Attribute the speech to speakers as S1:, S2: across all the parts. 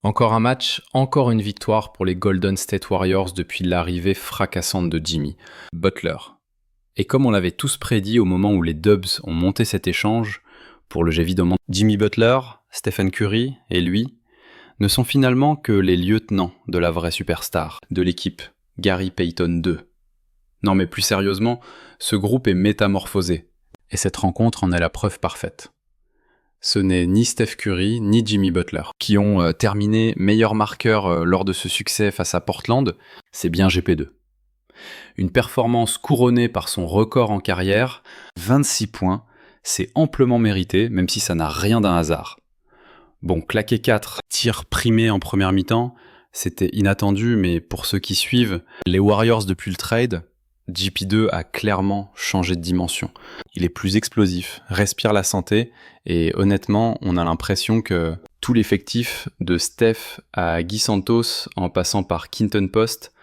S1: Encore un match, encore une victoire pour les Golden State Warriors depuis l'arrivée fracassante de Jimmy Butler. Et comme on l'avait tous prédit au moment où les Dubs ont monté cet échange, pour le évidemment, Jimmy Butler, Stephen Curry et lui ne sont finalement que les lieutenants de la vraie superstar de l'équipe, Gary Payton II. Non mais plus sérieusement, ce groupe est métamorphosé, et cette rencontre en est la preuve parfaite. Ce n'est ni Steph Curry ni Jimmy Butler qui ont terminé meilleur marqueur lors de ce succès face à Portland, c'est bien GP2. Une performance couronnée par son record en carrière, 26 points, c'est amplement mérité, même si ça n'a rien d'un hasard. Bon, claquer 4 tirs primés en première mi-temps, c'était inattendu, mais pour ceux qui suivent, les Warriors depuis le trade, JP2 a clairement changé de dimension. Il est plus explosif, respire la santé, et honnêtement, on a l'impression que tout l'effectif de Steph à Guy Santos, en passant par Quinton Post,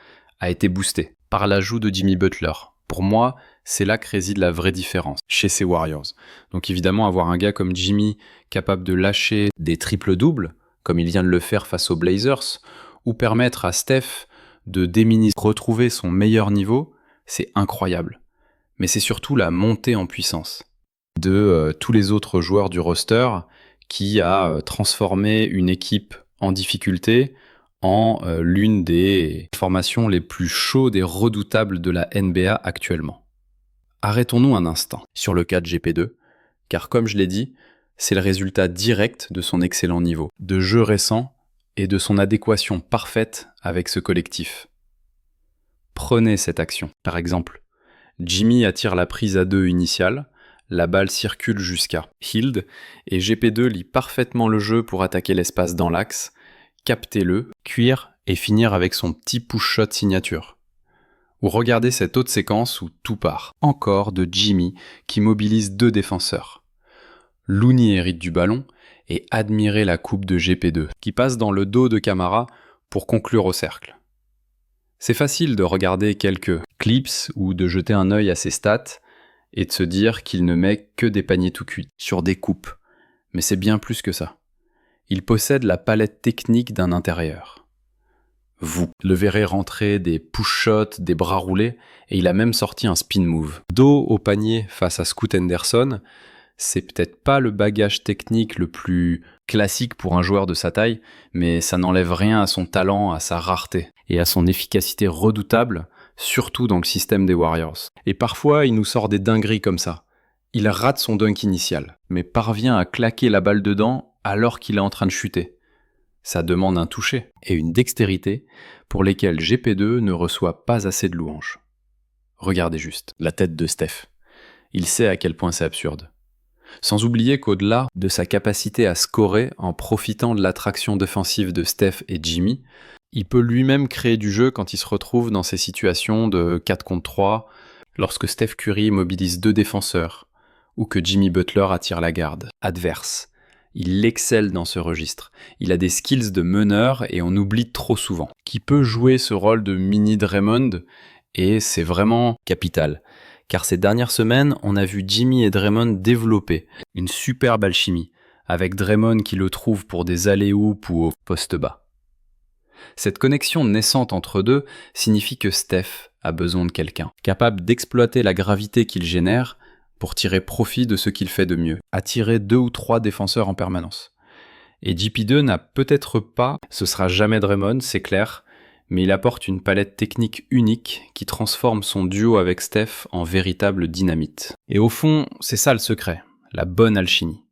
S1: a été boosté par l'ajout de Jimmy Butler. Pour moi, c'est là que réside la vraie différence chez ces Warriors. Donc évidemment, avoir un gars comme Jimmy capable de lâcher des triples-doubles, comme il vient de le faire face aux Blazers, ou permettre à Steph de retrouver son meilleur niveau, c'est incroyable. Mais c'est surtout la montée en puissance de tous les autres joueurs du roster qui a transformé une équipe en difficulté en l'une des formations les plus chaudes et redoutables de la NBA actuellement. Arrêtons-nous un instant sur le cas de GP2, car comme je l'ai dit, c'est le résultat direct de son excellent niveau, de jeu récent et de son adéquation parfaite avec ce collectif. Prenez cette action. Par exemple, Jimmy attire la prise à 2 initiale, la balle circule jusqu'à Hield, et GP2 lit parfaitement le jeu pour attaquer l'espace dans l'axe, capter-le, cuire et finir avec son petit push-shot signature. Ou regardez cette autre séquence où tout part. Encore de Jimmy qui mobilise 2 défenseurs. Looney hérite du ballon et admirez la coupe de GP2 qui passe dans le dos de Camara pour conclure au cercle. C'est facile de regarder quelques clips ou de jeter un œil à ses stats et de se dire qu'il ne met que des paniers tout cuits sur des coupes. Mais c'est bien plus que ça. Il possède la palette technique d'un intérieur. Vous le verrez rentrer des push-shots, des bras roulés, et il a même sorti un spin move. Dos au panier face à Scoot Henderson, c'est peut-être pas le bagage technique le plus classique pour un joueur de sa taille, mais ça n'enlève rien à son talent, à sa rareté et à son efficacité redoutable, surtout dans le système des Warriors. Et parfois, il nous sort des dingueries comme ça. Il rate son dunk initial, mais parvient à claquer la balle dedans alors qu'il est en train de chuter. Ça demande un toucher et une dextérité pour lesquelles GP2 ne reçoit pas assez de louanges. Regardez juste la tête de Steph. Il sait à quel point c'est absurde. Sans oublier qu'au-delà de sa capacité à scorer en profitant de l'attraction défensive de Steph et Jimmy, il peut lui-même créer du jeu quand il se retrouve dans ces situations de 4 contre 3, lorsque Steph Curry mobilise 2 défenseurs, ou que Jimmy Butler attire la garde adverse. Il excelle dans ce registre. Il a des skills de meneur et on oublie trop souvent qu'il peut jouer ce rôle de mini Draymond et c'est vraiment capital. Car ces dernières semaines, on a vu Jimmy et Draymond développer une superbe alchimie, avec Draymond qui le trouve pour des alley-oops ou au poste bas. Cette connexion naissante entre deux signifie que Steph a besoin de quelqu'un, capable d'exploiter la gravité qu'il génère pour tirer profit de ce qu'il fait de mieux, attirer 2 ou 3 défenseurs en permanence. Et JP2 n'a peut-être pas, ce sera jamais Draymond, c'est clair, mais il apporte une palette technique unique qui transforme son duo avec Steph en véritable dynamite. Et au fond, c'est ça le secret, la bonne alchimie.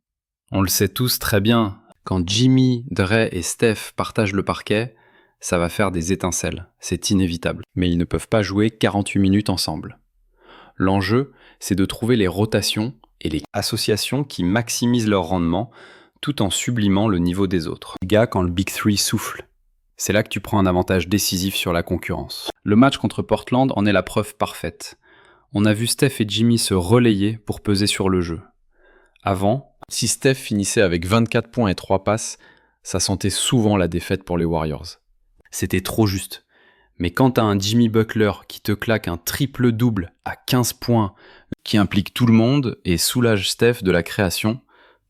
S1: On le sait tous très bien, quand Jimmy, Dre et Steph partagent le parquet, ça va faire des étincelles, c'est inévitable. Mais ils ne peuvent pas jouer 48 minutes ensemble. L'enjeu, c'est de trouver les rotations et les associations qui maximisent leur rendement tout en sublimant le niveau des autres. Les gars, quand le Big Three souffle, c'est là que tu prends un avantage décisif sur la concurrence. Le match contre Portland en est la preuve parfaite. On a vu Steph et Jimmy se relayer pour peser sur le jeu. Avant, si Steph finissait avec 24 points et 3 passes, ça sentait souvent la défaite pour les Warriors. C'était trop juste. Mais quand t'as un Jimmy Butler qui te claque un triple-double à 15 points, qui implique tout le monde et soulage Steph de la création,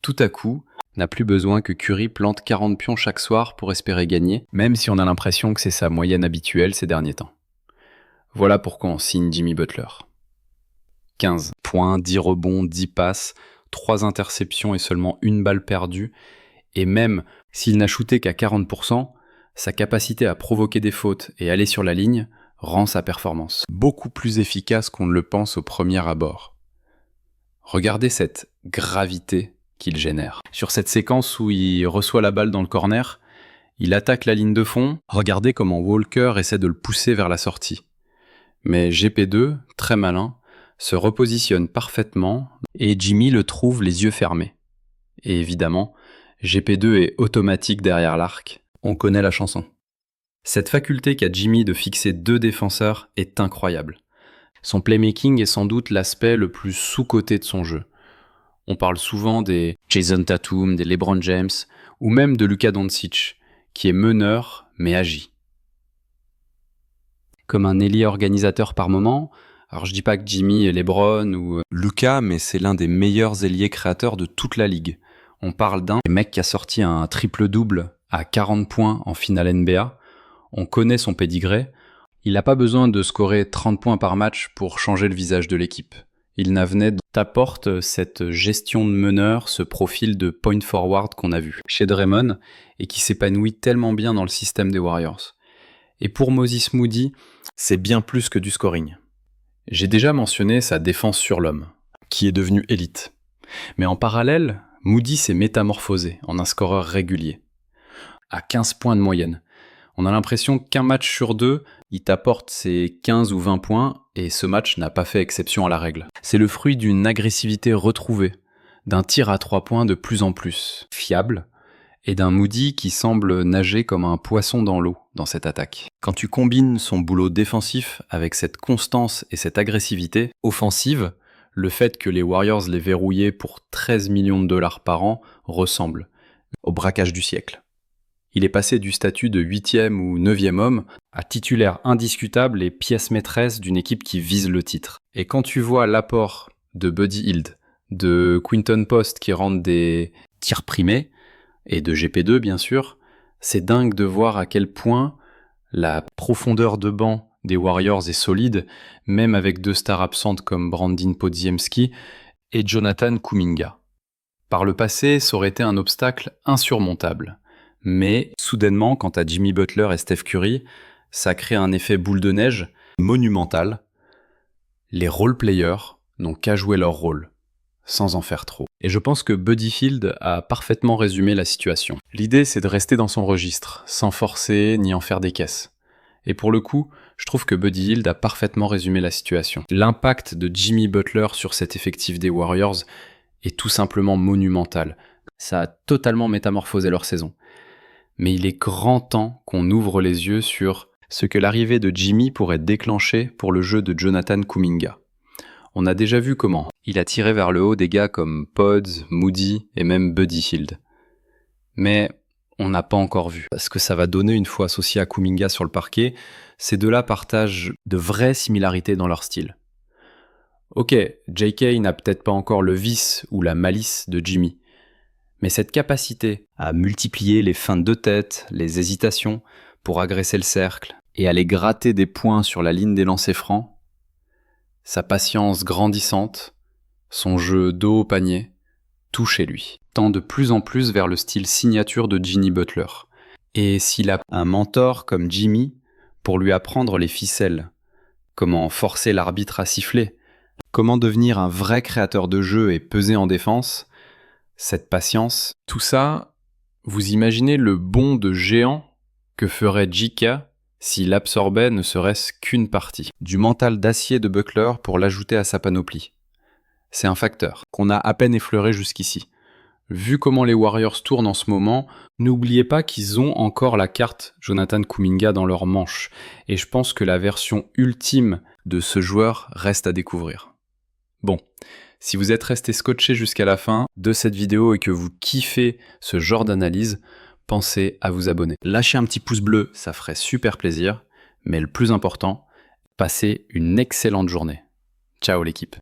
S1: tout à coup, n'a plus besoin que Curry plante 40 pions chaque soir pour espérer gagner, même si on a l'impression que c'est sa moyenne habituelle ces derniers temps. Voilà pourquoi on signe Jimmy Butler. 15 points, 10 rebonds, 10 passes, 3 interceptions et seulement une balle perdue, et même s'il n'a shooté qu'à 40%, sa capacité à provoquer des fautes et aller sur la ligne rend sa performance beaucoup plus efficace qu'on ne le pense au premier abord. Regardez cette gravité qu'il génère. Sur cette séquence où il reçoit la balle dans le corner, il attaque la ligne de fond, regardez comment Walker essaie de le pousser vers la sortie. Mais GP2, très malin, se repositionne parfaitement et Jimmy le trouve les yeux fermés. Et évidemment, GP2 est automatique derrière l'arc. On connaît la chanson. Cette faculté qu'a Jimmy de fixer 2 défenseurs est incroyable. Son playmaking est sans doute l'aspect le plus sous-coté de son jeu. On parle souvent des Jason Tatum, des LeBron James, ou même de Luka Doncic, qui est meneur mais agit. Comme un ailier organisateur par moment, alors je dis pas que Jimmy est LeBron ou Luka, mais c'est l'un des meilleurs ailiers créateurs de toute la ligue. On parle d'un mec qui a sorti un triple-double à 40 points en finale NBA. On connaît son pédigré. Il n'a pas besoin de scorer 30 points par match pour changer le visage de l'équipe. Il n'avenait t'apporte cette gestion de meneur, ce profil de point forward qu'on a vu chez Draymond et qui s'épanouit tellement bien dans le système des Warriors. Et pour Moses Moody, c'est bien plus que du scoring. J'ai déjà mentionné sa défense sur l'homme, qui est devenue élite. Mais en parallèle, Moody s'est métamorphosé en un scoreur régulier. À 15 points de moyenne. On a l'impression qu'un match sur 2, il t'apporte ses 15 ou 20 points, et ce match n'a pas fait exception à la règle. C'est le fruit d'une agressivité retrouvée, d'un tir à 3 points de plus en plus fiable, et d'un Moody qui semble nager comme un poisson dans l'eau dans cette attaque. Quand tu combines son boulot défensif avec cette constance et cette agressivité offensive, le fait que les Warriors l'aient verrouillé pour 13 millions de dollars par an ressemble au braquage du siècle. Il est passé du statut de 8e ou 9e homme à titulaire indiscutable et pièce maîtresse d'une équipe qui vise le titre. Et quand tu vois l'apport de Buddy Hield, de Quinton Post qui rendent des tirs primés, et de GP2 bien sûr, c'est dingue de voir à quel point la profondeur de banc des Warriors est solide, même avec 2 stars absentes comme Brandin Podziemski et Jonathan Kuminga. Par le passé, ça aurait été un obstacle insurmontable. Mais soudainement, quant à Jimmy Butler et Steph Curry, ça crée un effet boule de neige monumental. Les role-players n'ont qu'à jouer leur rôle, sans en faire trop. Et je pense que Buddy Hield a parfaitement résumé la situation. L'idée, c'est de rester dans son registre, sans forcer ni en faire des caisses. Et pour le coup, je trouve que Buddy Hield a parfaitement résumé la situation. L'impact de Jimmy Butler sur cet effectif des Warriors est tout simplement monumental. Ça a totalement métamorphosé leur saison. Mais il est grand temps qu'on ouvre les yeux sur ce que l'arrivée de Jimmy pourrait déclencher pour le jeu de Jonathan Kuminga. On a déjà vu comment il a tiré vers le haut des gars comme Pods, Moody et même Buddy Hield. Mais on n'a pas encore vu ce que ça va donner une fois associé à Kuminga sur le parquet. Ces deux-là partagent de vraies similarités dans leur style. Ok, JK n'a peut-être pas encore le vice ou la malice de Jimmy, mais cette capacité à multiplier les feintes de tête, les hésitations pour agresser le cercle et aller gratter des points sur la ligne des lancers francs, sa patience grandissante, son jeu dos au panier, tout chez lui, tend de plus en plus vers le style signature de Jimmy Butler. Et s'il a un mentor comme Jimmy pour lui apprendre les ficelles, comment forcer l'arbitre à siffler, comment devenir un vrai créateur de jeu et peser en défense, cette patience, tout ça, vous imaginez le bond de géant que ferait JK s'il absorbait ne serait-ce qu'une partie du mental d'acier de Butler pour l'ajouter à sa panoplie. C'est un facteur qu'on a à peine effleuré jusqu'ici. Vu comment les Warriors tournent en ce moment, n'oubliez pas qu'ils ont encore la carte Jonathan Kuminga dans leur manche, et je pense que la version ultime de ce joueur reste à découvrir. Bon, si vous êtes resté scotché jusqu'à la fin de cette vidéo et que vous kiffez ce genre d'analyse, pensez à vous abonner. Lâchez un petit pouce bleu, ça ferait super plaisir, mais le plus important, passez une excellente journée. Ciao l'équipe.